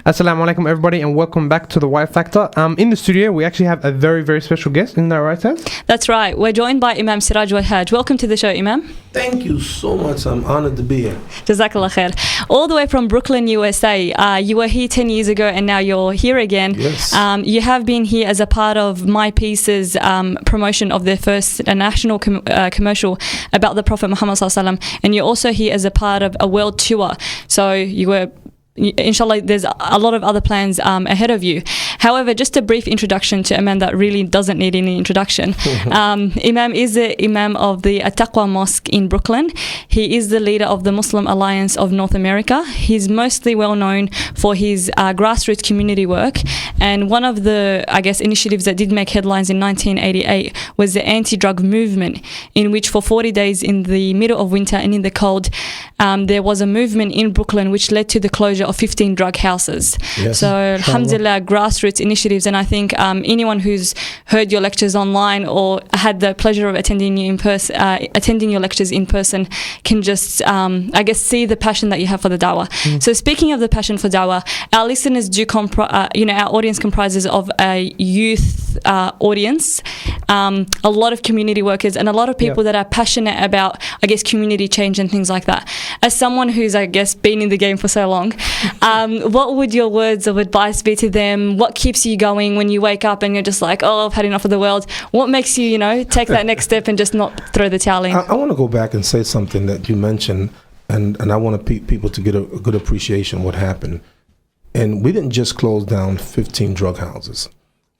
Assalamu alaikum everybody and welcome back to the Y Factor. In the studio we actually have a very, very special guest, isn't that right, Taz? That's right. We're joined by Imam Siraj Wahhaj. Welcome to the show, Imam. Thank you so much. I'm honored to be here. Jazakallah khair. All the way from Brooklyn, USA. You were here 10 years ago and now you're here again. Yes. You have been here as a part of My Peace's promotion of their first national commercial about the Prophet Muhammad Sallallahu Alaihi Wasallam, and you're also here as a part of a world tour. So you were, inshallah, there's a lot of other plans ahead of you. However, just a brief introduction to Imam that really doesn't need any introduction. Imam is the Imam of the At-Taqwa Mosque in Brooklyn. He is the leader of the Muslim Alliance of North America. He's mostly well known for his grassroots community work. And one of the, I guess, initiatives that did make headlines in 1988 was the anti-drug movement, in which for 40 days in the middle of winter and in the cold, there was a movement in Brooklyn which led to the closure of 15 drug houses. Yes. So, alhamdulillah, grassroots initiatives, and I think anyone who's heard your lectures online or had the pleasure of attending you in person, attending your lectures in person, can just, I guess, see the passion that you have for the dawah. So, speaking of the passion for dawah, our listeners do, our audience comprises of a youth audience, a lot of community workers, and a lot of people that are passionate about, I guess, community change and things like that. As someone who's, I guess, been in the game for so long, what would your words of advice be to them? What keeps you going when you wake up and you're just like, oh, I've had enough of the world? What makes you, take that next step and just not throw the towel in? I want to go back and say something that you mentioned, and I want people to get a good appreciation of what happened. And we didn't just close down 15 drug houses,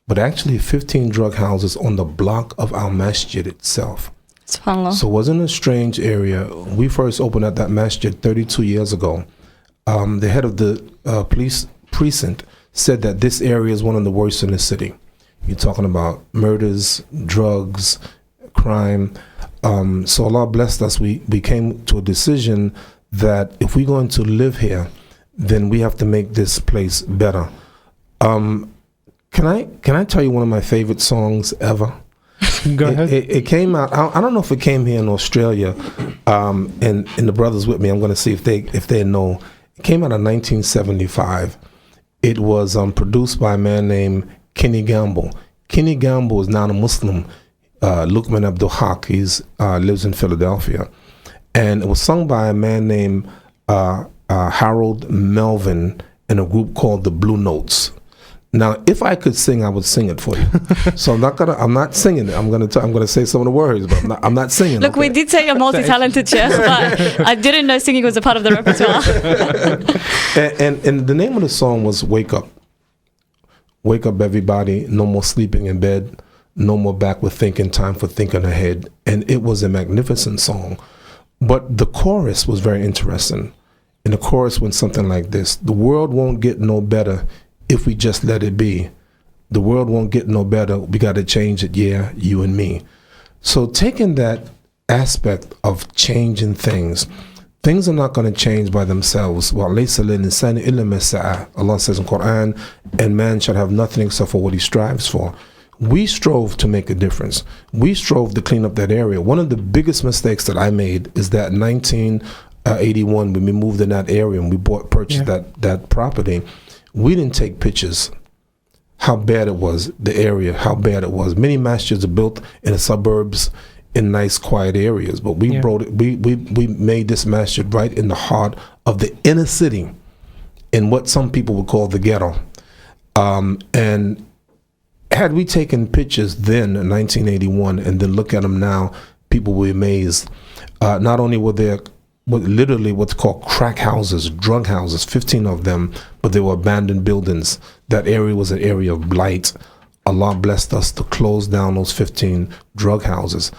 but actually 15 drug houses on the block of our masjid itself. SubhanAllah. So it wasn't a strange area. We first opened up that masjid 32 years ago. The head of the police precinct said that this area is one of the worst in the city. You're talking about murders, drugs, crime. So Allah blessed us. We came to a decision that if we're going to live here, then we have to make this place better. Can I tell you one of my favorite songs ever? Go ahead. It came out. I don't know if it came here in Australia. And the brothers with me, I'm going to see if they know. It came out in 1975. It was produced by a man named Kenny Gamble. Kenny Gamble is now a Muslim. Luqman Abdul Haq. He lives in Philadelphia. And it was sung by a man named Harold Melvin in a group called the Blue Notes. Now, if I could sing, I would sing it for you. So I'm not singing it. I'm gonna say some of the words, but I'm not singing. Look, okay? We did say you're multi-talented, chef, but I didn't know singing was a part of the repertoire. and the name of the song was "Wake Up." Wake up, everybody! No more sleeping in bed. No more backward thinking. Time for thinking ahead. And it was a magnificent song, but the chorus was very interesting. And the chorus went something like this: "The world won't get no better if we just let it be. The world won't get no better. We got to change it, yeah, you and me." So taking that aspect of changing things are not going to change by themselves. Allah says in Quran, and man shall have nothing except for what he strives for. We strove to make a difference. We strove to clean up that area. One of the biggest mistakes that I made is that 1981, when we moved in that area and we purchased that property, we didn't take pictures how bad it was, the area, how bad it was. Many masjids are built in the suburbs in nice, quiet areas, but we made this masjid right in the heart of the inner city, in what some people would call the ghetto. And had we taken pictures then in 1981 and then look at them now, people were amazed. Not only were there literally what's called crack houses, drug houses, 15 of them, but they were abandoned buildings. That area was an area of blight. Allah blessed us to close down those 15 drug houses.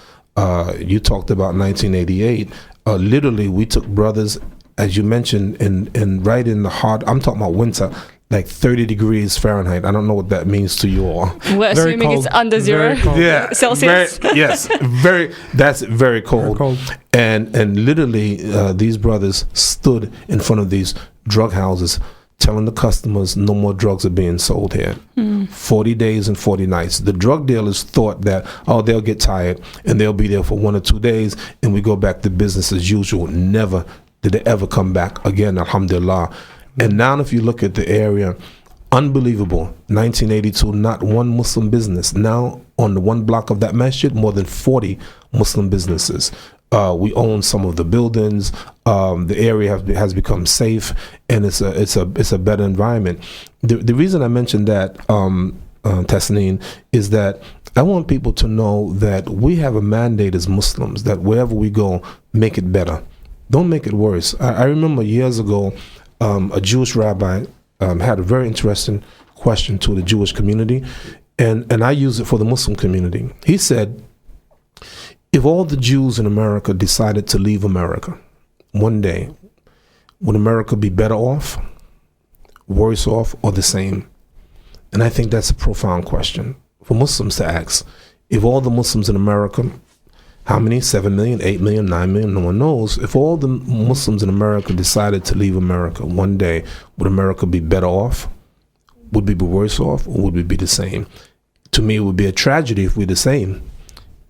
You talked about 1988. Literally, we took brothers, as you mentioned, in right in the heart. I'm talking about winter, like 30 degrees Fahrenheit. I don't know what that means to you all. We're very assuming cold. It's under zero Celsius. That's very cold. Very cold. And literally, these brothers stood in front of these drug houses, telling the customers no more drugs are being sold here. 40 days and 40 nights. The drug dealers thought that, they'll get tired and they'll be there for 1 or 2 days and we go back to business as usual. Never did they ever come back again, alhamdulillah. And now if you look at the area, unbelievable, 1982, not one Muslim business. Now on the one block of that masjid, more than 40 Muslim businesses. We own some of the buildings. The area has become safe, and it's a better environment. The reason I mentioned that, Tasnim, is that I want people to know that we have a mandate as Muslims that wherever we go, make it better. Don't make it worse. I remember years ago, a Jewish rabbi had a very interesting question to the Jewish community, and I use it for the Muslim community. He said, if all the Jews in America decided to leave America one day, would America be better off, worse off, or the same? And I think that's a profound question for Muslims to ask. If all the Muslims in America, how many? 7 million, 8 million, 9 million, no one knows. If all the Muslims in America decided to leave America one day, would America be better off? Would we be worse off, or would we be the same? To me, it would be a tragedy if we're the same.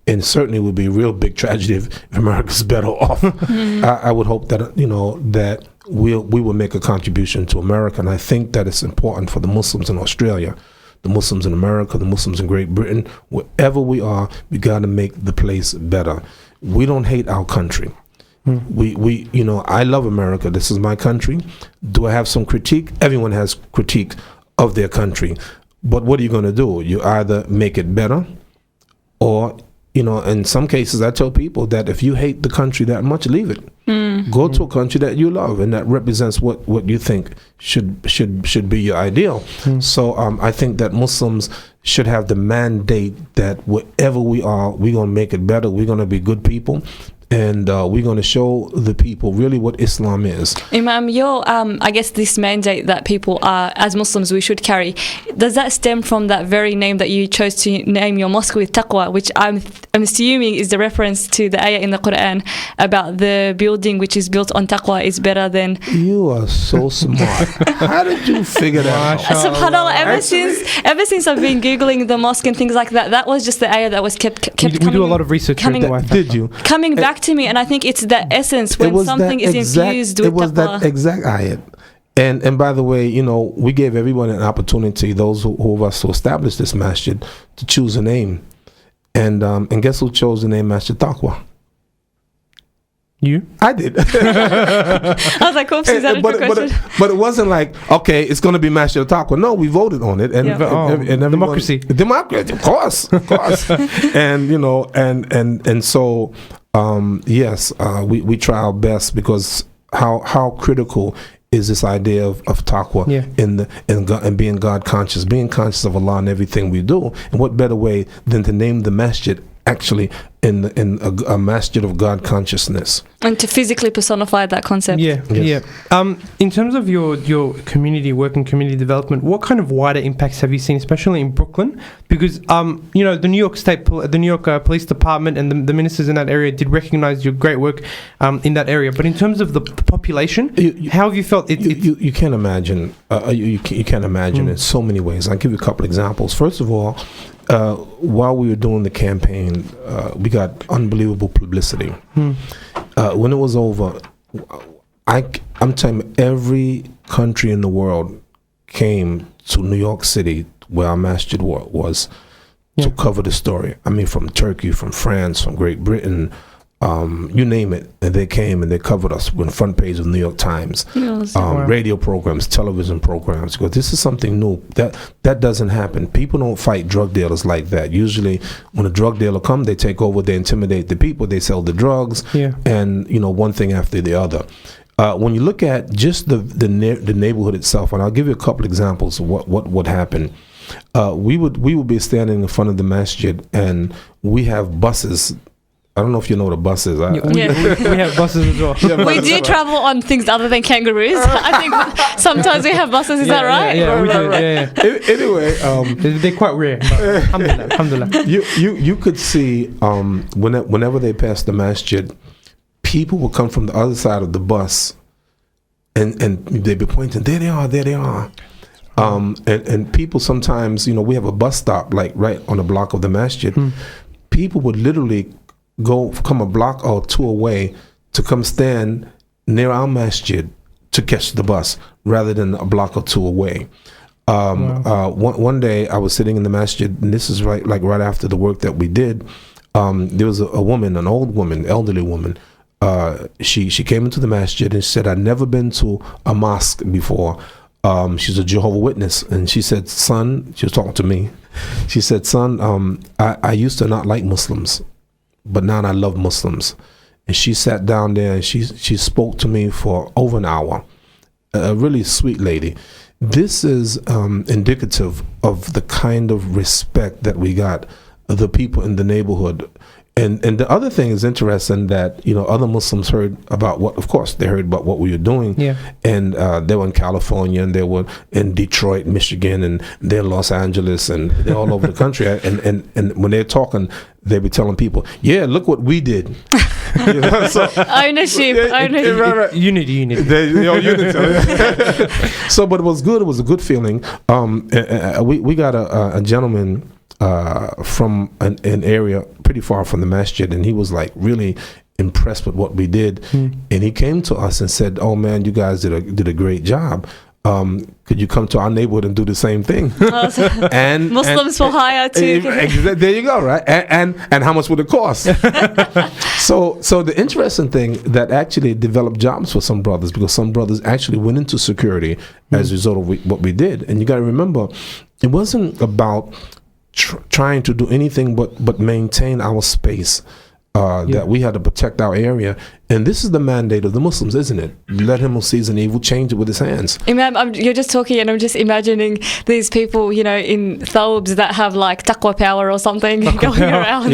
And certainly would be a real big tragedy if America's better off. I would hope that, that we will make a contribution to America. And I think that it's important for the Muslims in Australia, the Muslims in America, the Muslims in Great Britain, wherever we are, we got to make the place better. We don't hate our country. I love America. This is my country. Do I have some critique? Everyone has critique of their country. But what are you going to do? You either make it better, or in some cases, I tell people that if you hate the country that much, leave it. Go to a country that you love and that represents what you think should be your ideal. So I think that Muslims should have the mandate that wherever we are, we're going to make it better. We're going to be good people. And we're going to show the people really what Islam is. Imam, I guess this mandate that people are, as Muslims, we should carry, does that stem from that very name that you chose to name your mosque with, Taqwa, which I'm assuming is the reference to the ayah in the Quran about the building which is built on Taqwa is better than... You are so smart. How did you figure that out? SubhanAllah, ever since I've been Googling the mosque and things like that, that was just the ayah that was kept coming. We do a lot of research here at the Wi-Fi. Did you? Coming back to me, and I think it's the essence when something is infused with taqwa. It was that exact ayat. And by the way, we gave everyone an opportunity, those who of us who established this masjid, to choose a name. And guess who chose the name Masjid Taqwa? You? I did. I was like, oops, is that a question? But it wasn't like, okay, it's going to be Masjid Taqwa. No, we voted on it. And, and democracy. Democracy, of course. And so, yes, we try our best, because how critical is this idea of taqwa in being God conscious, being conscious of Allah in everything we do. And what better way than to name the masjid actually in a masjid of God consciousness, and to physically personify that concept. In terms of your community work and community development, what kind of wider impacts have you seen, especially in Brooklyn? Because the New York Police Department and the ministers in that area did recognize your great work in that area. But in terms of the population, how have you felt? You can't imagine. You can't imagine in so many ways. I'll give you a couple examples. First of all, while we were doing the campaign, we got unbelievable publicity. When it was over, I'm telling you, every country in the world came to New York City, where our masjid was, to cover the story. I mean, from Turkey, from France, from Great Britain, you name it, and they came and they covered us on the front page of the New York Times. Radio programs, television programs. Because this is something new that doesn't happen. People don't fight drug dealers like that. Usually, when a drug dealer comes, they take over, they intimidate the people, they sell the drugs, and one thing after the other. When you look at just the neighborhood itself, and I'll give you a couple examples of what would happen. We would be standing in front of the masjid, and we have buses. I don't know if you know what a bus is. We have buses as well. We do travel on things other than kangaroos. I think sometimes we have buses. Is that right? Yeah, we do. Anyway, they're quite rare. But alhamdulillah. You could see whenever they passed the masjid, people would come from the other side of the bus, and they'd be pointing. There they are. And people sometimes, we have a bus stop like right on the block of the masjid. People would literally come a block or two away to come stand near our masjid to catch the bus rather than a block or two away. One day I was sitting in the masjid, and this is right after the work that we did. There was a woman, an old woman, elderly woman. She came into the masjid and she said, "I'd never been to a mosque before." She's a Jehovah's Witness, and she said, "Son," she was talking to me. She said, "Son, I used to not like Muslims, but now I love Muslims." And she sat down there and she spoke to me for over an hour. A really sweet lady. This is indicative of the kind of respect that we got, the people in the neighborhood. And the other thing is interesting that, other Muslims heard about they heard about what we were doing. Yeah. And they were in California, and they were in Detroit, Michigan, and they're in Los Angeles, and they're all over the country. And when they're talking, they be telling people, "Yeah, look what we did." So, ownership. Unity. Unity. So, but it was good. It was a good feeling. We got a gentleman from an area pretty far from the masjid, and he was like really impressed with what we did. And he came to us and said, "Oh man, you guys did a great job. Could you come to our neighborhood and do the same thing?" And Muslims for hire too. There you go, right? And how much would it cost? So the interesting thing that actually developed jobs for some brothers, because some brothers actually went into security as a result of what we did. And you got to remember, it wasn't about trying to do anything but maintain our space. That we had to protect our area. And this is the mandate of the Muslims, isn't it? Let him who sees an evil change it with his hands. Imam, you're just talking and I'm just imagining these people, in thawbs that have like taqwa power or something going around,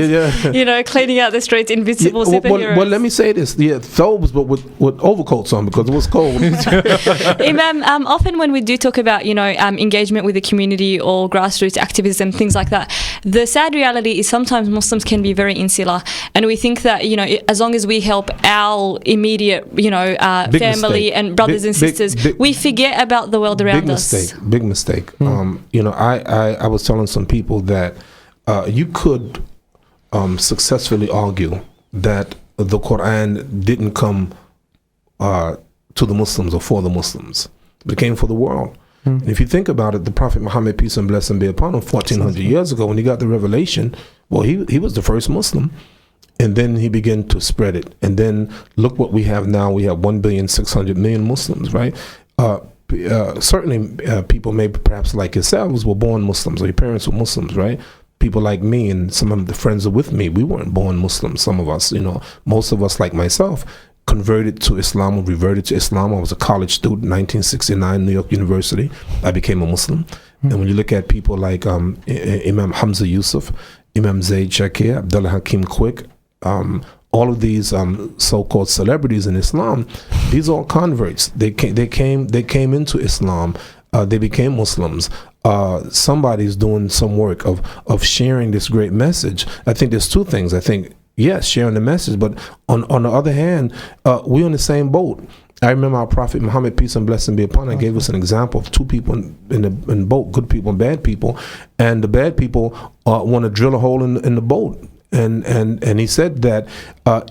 cleaning out the streets, invincible superheroes. Well, let me say this. Yeah, thawbs, but with overcoats on because it was cold. Imam, often when we do talk about, engagement with the community or grassroots activism, things like that, the sad reality is sometimes Muslims can be very insular. And we think that, as long as we help our immediate, family mistake. and brothers and sisters, we forget about the world around us. Big mistake. I was telling some people that you could successfully argue that the Quran didn't come to the Muslims or for the Muslims. It came for the world. And if you think about it, the Prophet Muhammad, peace and blessing be upon him, 1400 years ago, when he got the revelation, well, he was the first Muslim. And then he began to spread it. And then look what we have now. We have 1,600,000,000 Muslims, right? Certainly people maybe perhaps like yourselves were born Muslims, or your parents were Muslims, right? People like me and some of the friends are with me, we weren't born Muslims. Some of us, most of us like myself, converted to Islam or reverted to Islam. I was a college student, 1969, New York University. I became a Muslim. And when you look at people like Imam Hamza Yusuf, Imam Zaid Shakir, Abdullah Hakim Quick, all of these so-called celebrities in Islam, these are all converts. They came into Islam. They became Muslims. Somebody's doing some work of sharing this great message. I think there's two things. I think, yes, sharing the message, but on the other hand, we're in the same boat. I remember our Prophet Muhammad, peace and blessing be upon him, gave us an example of two people in the boat, good people and bad people. And the bad people want to drill a hole in the boat. And he said that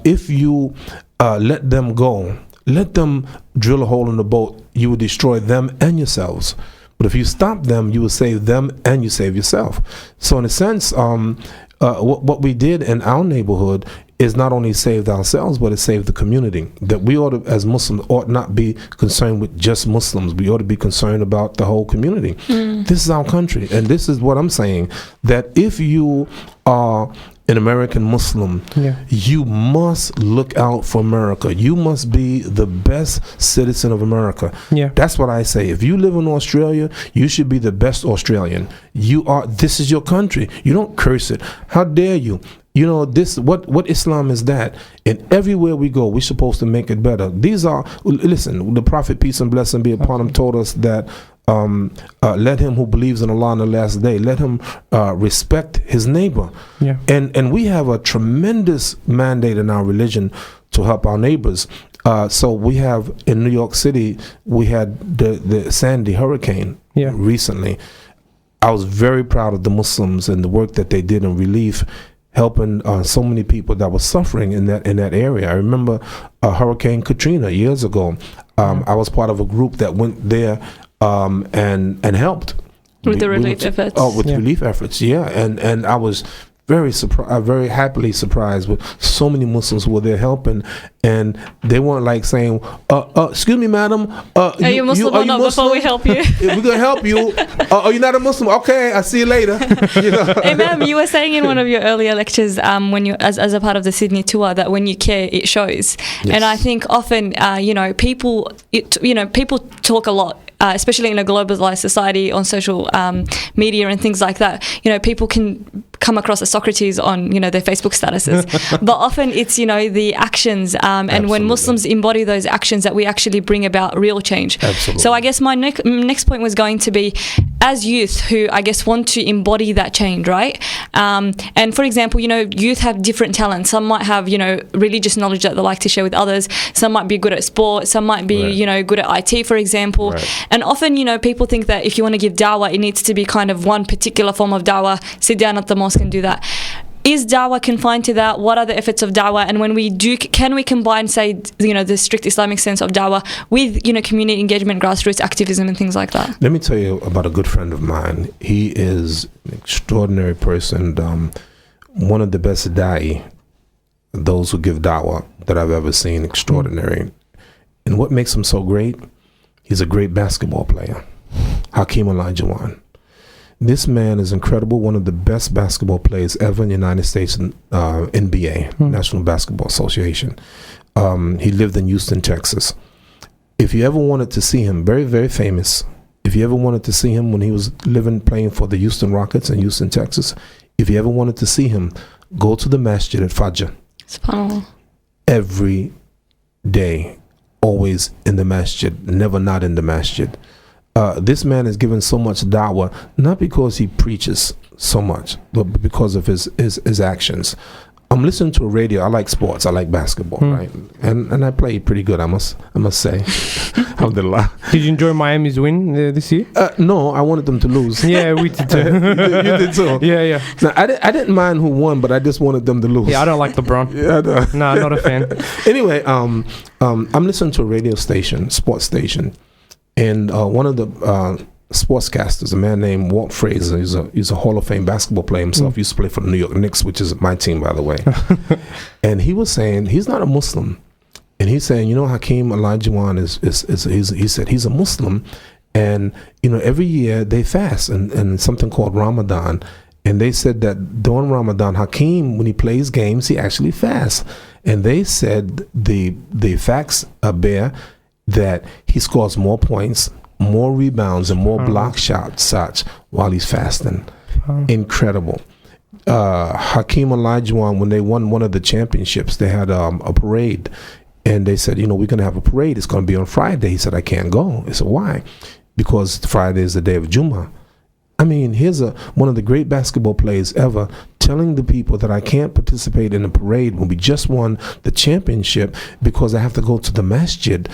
if you let them go, let them drill a hole in the boat, you will destroy them and yourselves. But if you stop them, you will save them and you save yourself. So in a sense, what we did in our neighborhood is not only saved ourselves, but it saved the community. That we ought to, as Muslims, ought not be concerned with just Muslims. We ought to be concerned about the whole community. This is our country. And this is what I'm saying, that if you are an American Muslim, you must look out for America. You must be the best citizen of America. That's what I say. If you live in Australia, you should be the best Australian. This is your country. You don't curse it. How dare you? What Islam is that? And everywhere we go, we're supposed to make it better. Listen, the Prophet, peace and blessing be upon him, told us that let him who believes in Allah on the last day, let him respect his neighbor. And we have a tremendous mandate in our religion to help our neighbors. So we have in New York City, we had the Sandy hurricane recently. I was very proud of the Muslims and the work that they did in relief, helping so many people that were suffering in that area. I remember Hurricane Katrina years ago. I was part of a group that went there and helped with the relief efforts. Oh, with relief efforts, yeah. And I was very very happily surprised with so many Muslims who were there helping, and they weren't like saying, "Excuse me, madam, are you Muslim or not? Before we help you, we're gonna help you. Are you not a Muslim? Okay, I'll see you later." You know? Imam, you were saying in one of your earlier lectures, when you as a part of the Sydney tour, that when you care, it shows. Yes. And I think often, people talk a lot. Especially in a globalized society on social media and things like that, people can come across as Socrates on, their Facebook statuses. But often it's, the actions. And when Muslims embody those actions that we actually bring about real change. Absolutely. So I guess my next point was going to be, as youth who I guess want to embody that change, right? And for example, youth have different talents. Some might have, religious knowledge that they like to share with others. Some might be good at sport. Some might be, good at IT, for example. Right. And often, people think that if you want to give dawah, it needs to be kind of one particular form of dawah. Sit down at the mosque and do that. Is dawah confined to that? What are the efforts of dawah? And when we do, can we combine, say, the strict Islamic sense of dawah with, community engagement, grassroots activism and things like that? Let me tell you about a good friend of mine. He is an extraordinary person, one of the best da'i, those who give dawah that I've ever seen, extraordinary. And what makes him so great? He's a great basketball player, Hakeem Olajuwon. This man is incredible, one of the best basketball players ever in the United States, NBA, National Basketball Association. He lived in Houston, Texas. If you ever wanted to see him, very, very famous, if you ever wanted to see him when he was playing for the Houston Rockets in Houston, Texas, if you ever wanted to see him, go to the masjid at Fajr. SubhanAllah. Every day. Always in the masjid, never not in the masjid. This man is given so much da'wah, not because he preaches so much, but because of his actions. I'm listening to a radio. I like sports. I like basketball, right? And I play pretty good. I must say. Alhamdulillah. Did you enjoy Miami's win this year? No, I wanted them to lose. Yeah, we did too. You did too. Yeah. Now, I didn't mind who won, but I just wanted them to lose. Yeah, I don't like LeBron. No, not a fan. Anyway, I'm listening to a radio station, sports station, and one of the sportscasters, a man named Walt Frazier, he's a Hall of Fame basketball player himself. He used to play for the New York Knicks, which is my team, by the way. And he was saying he's not a Muslim, and he's saying, Hakeem Olajuwon he said he's a Muslim, and every year they fast and something called Ramadan, and they said that during Ramadan, Hakeem, when he plays games, he actually fasts, and they said the facts bear that he scores more points, more rebounds, and more block shots while he's fasting. Incredible. Hakeem Olajuwon, when they won one of the championships, they had a parade, and they said, we're going to have a parade. It's going to be on Friday. He said, I can't go. I said, why? Because Friday is the day of Jummah. I mean, here's one of the great basketball players ever telling the people that I can't participate in the parade when we just won the championship because I have to go to the masjid.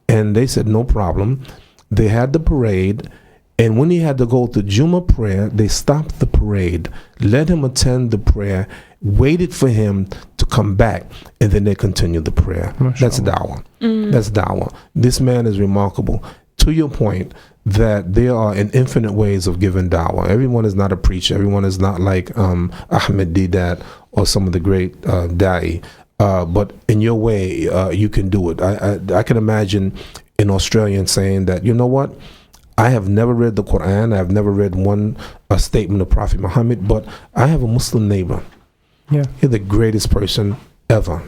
And they said, no problem. They had the parade, and when he had to go to Jummah prayer, they stopped the parade, let him attend the prayer, waited for him to come back, and then they continued the prayer. That's da'wah. That's da'wah. This man is remarkable. To your point, that there are infinite ways of giving da'wah. Everyone is not a preacher. Everyone is not like Ahmed Deedat or some of the great da'i. But in your way, you can do it. I can imagine an Australian saying that, you know what, I have never read the Quran, I have never read a statement of Prophet Muhammad, but I have a Muslim neighbor. Yeah. He's the greatest person ever.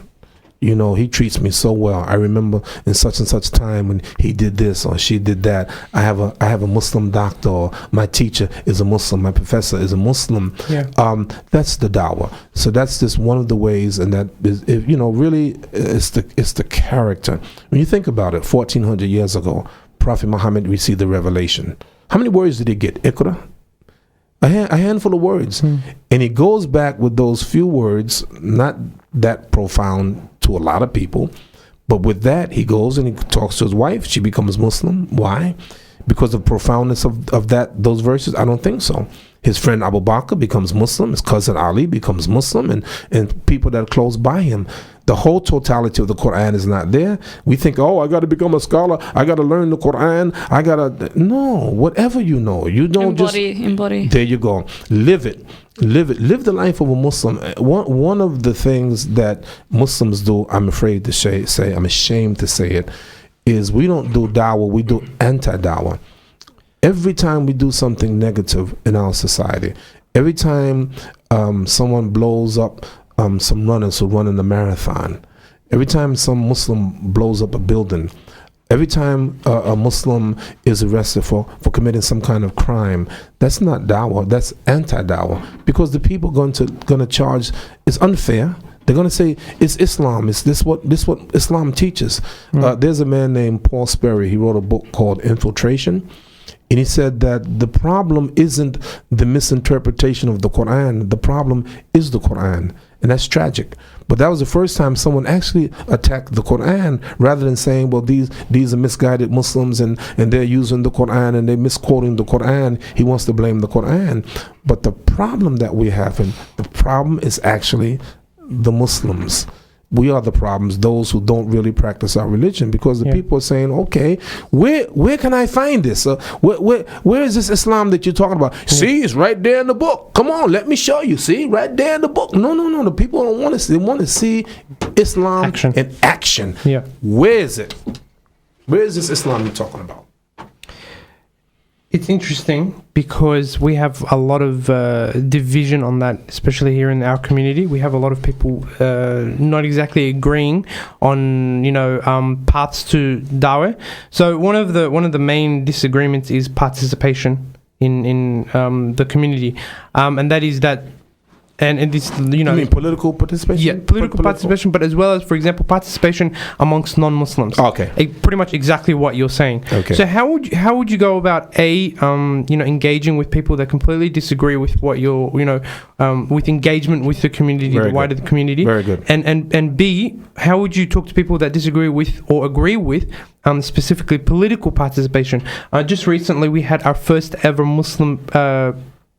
He treats me so well. I remember in such and such time when he did this or she did that. I have a Muslim doctor, or my teacher is a Muslim, my professor is a Muslim. Yeah. That's the da'wah. So that's just one of the ways, and that is, really it's the character. When you think about it, 1400 years ago, Prophet Muhammad received the revelation. How many words did he get? Iqra? A handful of words. And he goes back with those few words, not that profound to a lot of people, but with that, he goes and he talks to his wife. She becomes Muslim. Why? Because of profoundness of those verses? I don't think so. His friend Abu Bakr becomes Muslim. His cousin Ali becomes Muslim, and people that are close by him. The whole totality of the Quran is not there. We think, I got to become a scholar. I got to learn the Quran. No, whatever you know. You don't embody. There you go. Live it. Live the life of a Muslim. One of the things that Muslims do, I'm afraid to say, I'm ashamed to say it, is we don't do dawah, we do anti-dawah. Every time we do something negative in our society, every time someone blows up some runners who run in a marathon, every time some Muslim blows up a building, every time a Muslim is arrested for committing some kind of crime, that's not dawah, that's anti-dawah. Because the people going to charge, it's unfair. They're going to say it's Islam. Is this what Islam teaches? There's a man named Paul Sperry. He wrote a book called Infiltration, and he said that the problem isn't the misinterpretation of the Quran. The problem is the Quran, and that's tragic. But that was the first time someone actually attacked the Quran, rather than saying, well, these are misguided Muslims and they're using the Quran and they're misquoting the Quran. He wants to blame the Quran. But the problem that we have, and the problem is actually the Muslims. We are the problems, those who don't really practice our religion, because the people are saying, okay, where can I find this? Where is this Islam that you're talking about? See, it's right there in the book. Come on, let me show you. See, right there in the book. No. The people don't want to see. They want to see Islam in action. Yeah. Where is it? Where is this Islam you're talking about? It's interesting because we have a lot of division on that, especially here in our community. We have a lot of people not exactly agreeing on, paths to dawah. So one of the main disagreements is participation in the community, and that is that. And this, You mean political participation? Yeah, political participation, but as well as, for example, participation amongst non-Muslims. Okay. Pretty much exactly what you're saying. Okay. So how would you go about engaging with people that completely disagree with what you're, with engagement with the community, the wider the community? Very good. And B, how would you talk to people that disagree with or agree with specifically political participation? Just recently, we had our first ever Muslim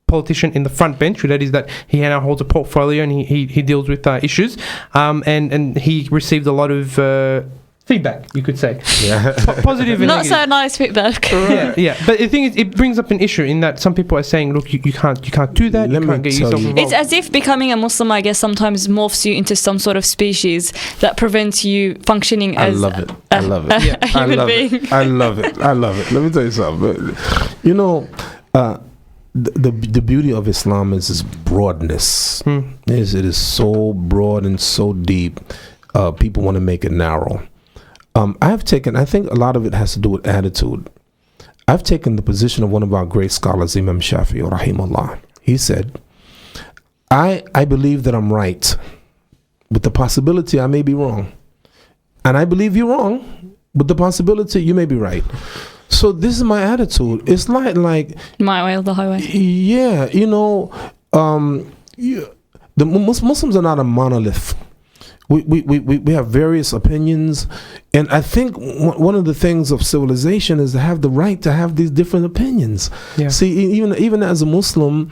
politician in the front bench. That is that he now holds a portfolio and he deals with issues, and he received a lot of feedback, you could say. Yeah. Positive and Not negative. so nice feedback. Yeah. But the thing is, it brings up an issue in that some people are saying, look, you can't do that. Let you can't me get tell yourself you. involved. It's as if becoming a Muslim, I guess, sometimes morphs you into some sort of species that prevents you functioning as I love it. I love it. a human being. I love it. Let me tell you something. The beauty of Islam is its broadness. It is so broad and so deep. People want to make it narrow. I think a lot of it has to do with attitude. I've taken the position of one of our great scholars, Imam Shafi'i, rahimahullah. He said, I believe that I'm right, with the possibility I may be wrong. And I believe you're wrong, with the possibility you may be right. So this is my attitude. It's like My way or the highway. Yeah, the Muslims are not a monolith. We have various opinions, and I think one of the things of civilization is to have the right to have these different opinions. Yeah. See, even as a Muslim,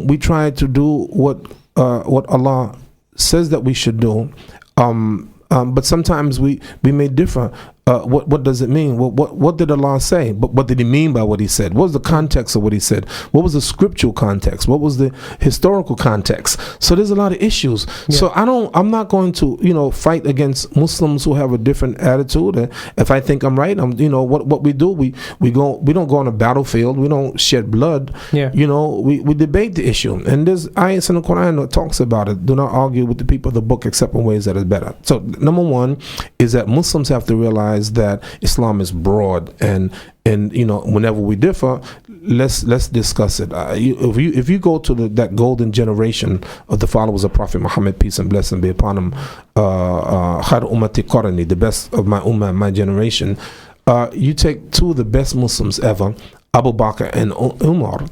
we try to do what Allah says that we should do. But sometimes we may differ. What does it mean? What did Allah say? But what did He mean by what He said? What was the context of what He said? What was the scriptural context? What was the historical context? So there's a lot of issues. Yeah. So I'm not going to fight against Muslims who have a different attitude. And if I think I'm right, what we do, we don't go on a battlefield. We don't shed blood. Yeah. We debate the issue. And there's ayahs in the Quran that talks about it. Do not argue with the people of the book except in ways that is better. So number one is that Muslims have to realize that Islam is broad, and whenever we differ, let's discuss it. If you go to that golden generation of the followers of Prophet Muhammad, peace and blessing be upon him, Khair ummati qarni, the best of my ummah, my generation, you take two of the best Muslims ever, Abu Bakr and Umar.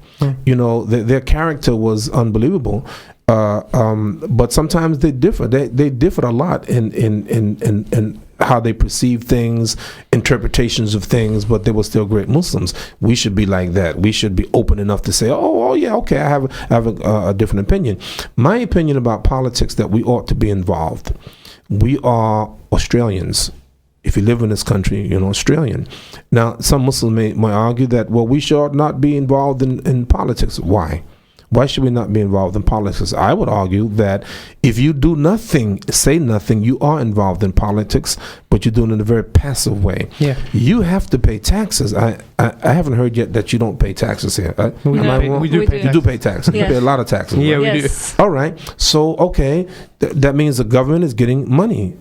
Their character was unbelievable. But sometimes they differ. They differ a lot in how they perceive things, interpretations of things, but they were still great Muslims. We should be like that. We should be open enough to say, oh yeah, okay, I have a different opinion. My opinion about politics that we ought to be involved. we are Australians. If you live in this country, you're an Australian. Now, some Muslims might argue that, well, we should not be involved in politics. Why? Why should we not be involved in politics? I would argue that if you do nothing, say nothing, you are involved in politics, but you're doing it in a very passive way. Yeah. You have to pay taxes. I haven't heard yet that you don't pay taxes here. We Am I do. wrong? We do We pay do. You taxes. do pay taxes. Yeah. You pay a lot of taxes. Yeah, right? we Yes. All right. So, okay, that means the government is getting money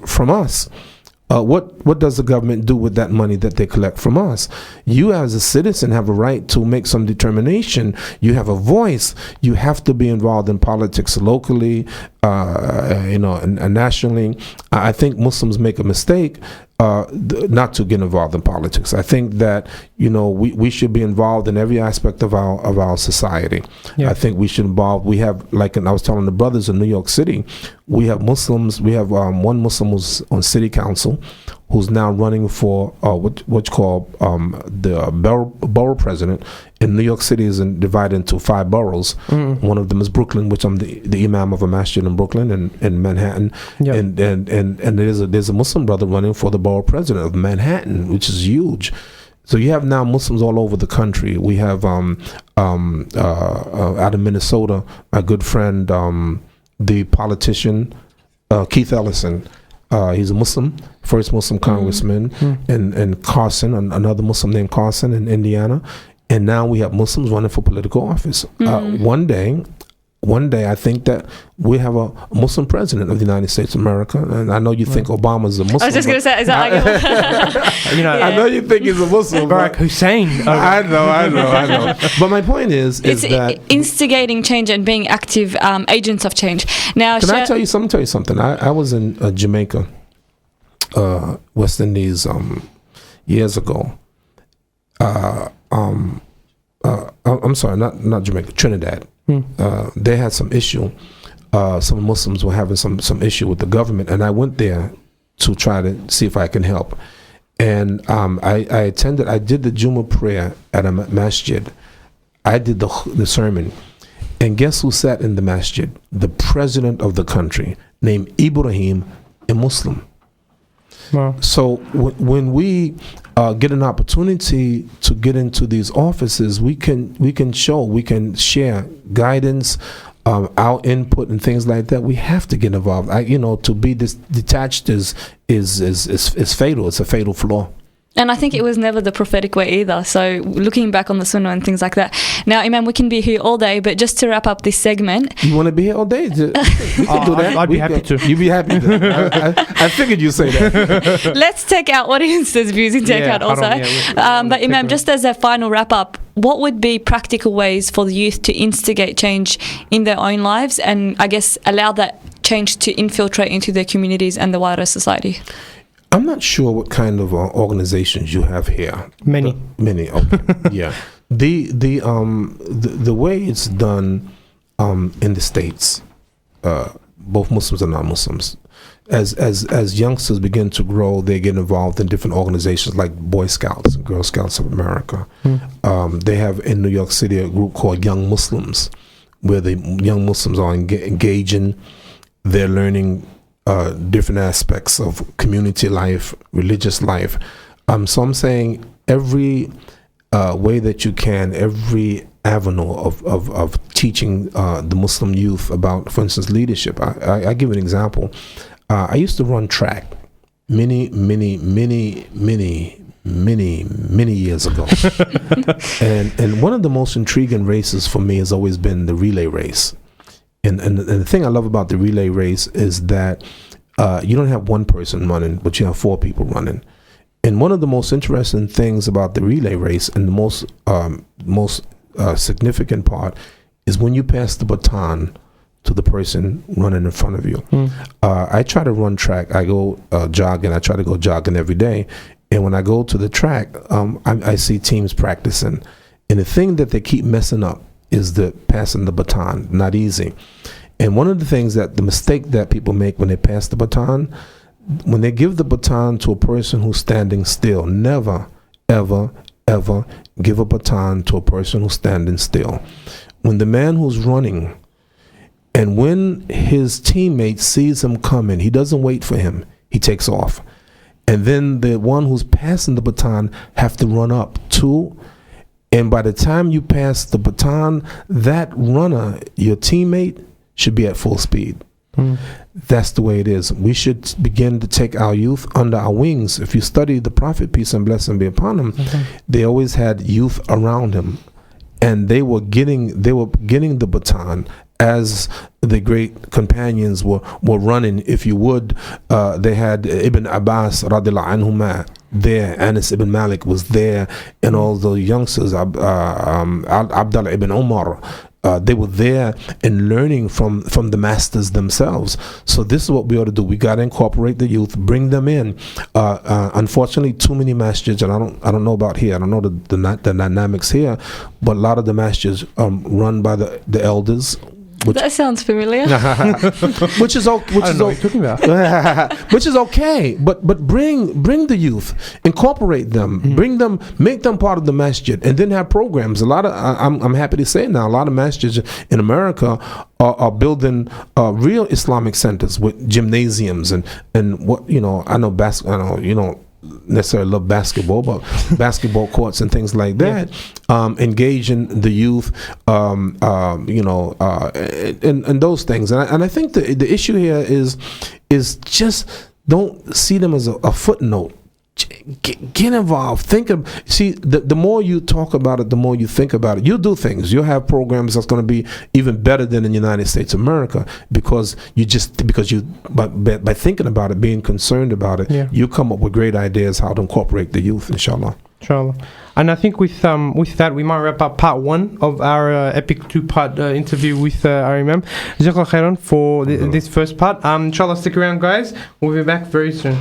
from us. What does the government do with that money that they collect from us? You as a citizen have a right to make some determination. You have a voice. You have to be involved in politics locally, and nationally. I think Muslims make a mistake not to get involved in politics. I think that we should be involved in every aspect of our society. Yeah. I think we should involve. We have, like, and I was telling the brothers in New York City, we have Muslims. We have one Muslim who's on city council, who's now running for what's called the borough president. In New York City is divided into 5 boroughs. One of them is Brooklyn, which I'm the imam of a masjid in Brooklyn and Manhattan. Yeah. And there's a Muslim brother running for the borough president of Manhattan, which is huge. So you have now Muslims all over the country. We have out of Minnesota, my good friend, the politician Keith Ellison. He's a Muslim, first Muslim congressman, and Carson, another Muslim named Carson in Indiana. And now we have Muslims running for political office. One day, I think that we have a Muslim president of the United States of America. And I know you think Obama's a Muslim. I was just going to say, is that arguable? I know you think he's a Muslim. Barack Hussein. I know. But my point is It's that instigating change and being active agents of change. Now, Can I tell you something? I was in Jamaica, West Indies, years ago. I'm sorry, not Jamaica, Trinidad. They had some issue. Some Muslims were having some issue with the government, and I went there to try to see if I can help. And I attended. I did the Jummah prayer at a masjid. I did the sermon, and guess who sat in the masjid? The president of the country, named Ibrahim, a Muslim. Wow. So when we get an opportunity to get into these offices, we can share guidance, our input and things like that. We have to get involved. To be detached is fatal. It's a fatal flaw. And I think it was never the prophetic way either. So looking back on the Sunnah and things like that. Now, Imam, we can be here all day, but just to wrap up this segment. You want to be here all day? We can do that. I'd be happy to. You'd be happy to. I figured you'd say that. Let's take our audience's views into account also. But Imam, just as a final wrap up, what would be practical ways for the youth to instigate change in their own lives and, I guess, allow that change to infiltrate into their communities and the wider society? I'm not sure what kind of organizations you have here. Many. Okay. Yeah. The way it's done in the States, both Muslims and non-Muslims, as youngsters begin to grow, they get involved in different organizations like Boy Scouts and Girl Scouts of America. They have in New York City a group called Young Muslims, where the young Muslims are engaging. They're learning different aspects of community life, religious life. So I'm saying every way that you can, every avenue of teaching the Muslim youth about, for instance, leadership. I give an example. I used to run track many years ago. and one of the most intriguing races for me has always been the relay race. And the thing I love about the relay race is that you don't have one person running, but you have 4 people running. And one of the most interesting things about the relay race, and the most significant part, is when you pass the baton to the person running in front of you. I try to run track. I go jogging. I try to go jogging every day. And when I go to the track, I see teams practicing. And the thing that they keep messing up is the passing the baton. Not easy. And one of the mistake that people make when they pass the baton, when they give the baton to a person who's standing still, never, ever, ever give a baton to a person who's standing still. When the man who's running And when his teammate sees him coming, he doesn't wait for him. He takes off. And then the one who's passing the baton have to run up too. And by the time you pass the baton, that runner, your teammate, should be at full speed. That's the way it is. We should begin to take our youth under our wings. If you study the Prophet, peace and blessing be upon him, they always had youth around him, and they were getting the baton as the great companions were running. If you would, they had Ibn Abbas radiallahu anhuma there, Anas ibn Malik was there, and all the youngsters, Abdullah ibn Umar. They were there and learning from the masters themselves. So this is what we ought to do. We got to incorporate the youth, bring them in. Unfortunately, too many masjids, and I don't know about here. I don't know the dynamics here, but a lot of the masjids run by the elders. That sounds familiar. Which is okay. I don't know what you're talking about. Which is okay, but bring the youth, incorporate them, bring them, make them part of the masjid, and then have programs. A lot of I'm happy to say now, a lot of masjids in America are building real Islamic centers with gymnasiums and what I know necessarily love basketball, but basketball courts and things like that. Engaging the youth, and those things. And I think the issue here is just don't see them as a footnote. Get involved. The more you talk about it, the more you think about it. You'll do things. You'll have programs that's going to be even better than in the United States of America because by thinking about it, being concerned about it, you come up with great ideas how to incorporate the youth, inshallah. Inshallah. And I think with that we might wrap up part 1 of our epic 2-part interview with our Imam. Jazakallah khairan for this first part. Inshallah, stick around, guys. We'll be back very soon.